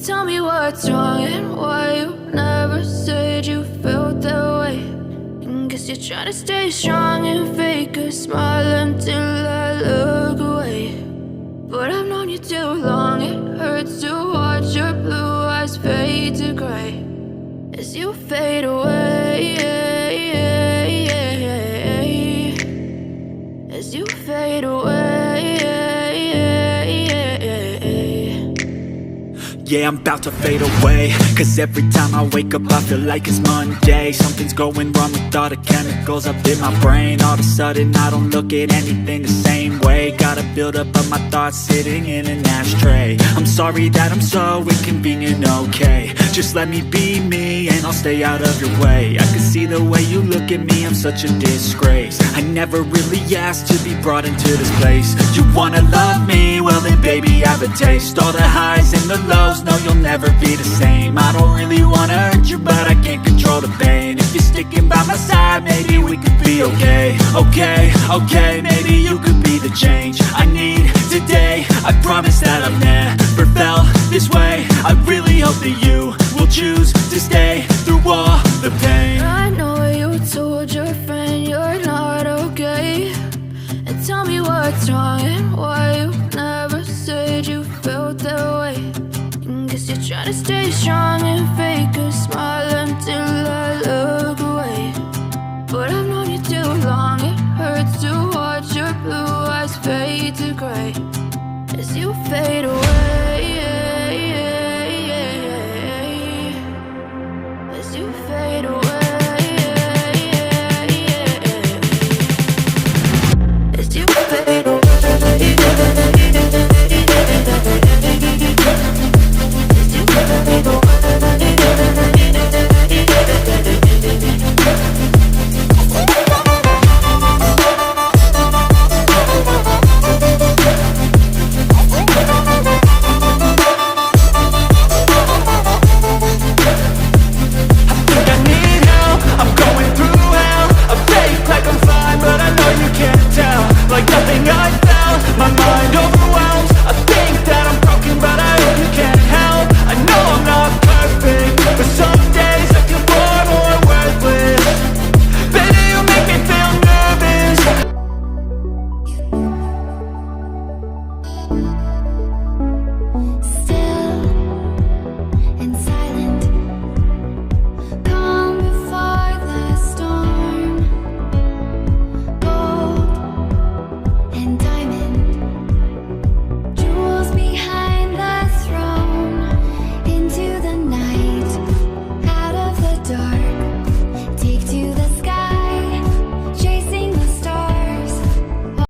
Tell me what's wrong and why you never said you felt that way. And guess you're trying to stay strong and fake a smile until I look away. But I've known you too long, it hurts to watch your blue eyes fade to gray as you fade away, as you fade away. Yeah, I'm about to fade away, cause every time I wake up I feel like it's Monday. Something's going wrong with all the chemicals up in my brain. All of a sudden I don't look at anything the same way. Gotta build up of my thoughts sitting in an ashtray. I'm sorry that I'm so inconvenient, okay. Just let me be me and I'll stay out of your way. I can see the way you look at me, I'm such a disgrace. I never really asked to be brought into this place. You wanna love me? Well then baby have a taste. All the highs and the lows, no you'll never be the same. I don't really wanna hurt you but I can't control the pain. If you're sticking by my side maybe we could be okay. Okay, maybe you could be the change I need today. I promise that I've never felt this way. I really hope that you will choose to stay through all the pain. I know you told your friend you're not okay. And tell me what's wrong and why you never said you felt that way. And guess you're trying to stay strong and fake a smile until I look away. But I've known you too long, it hurts to watch your blue eyes fade to gray as you fade away.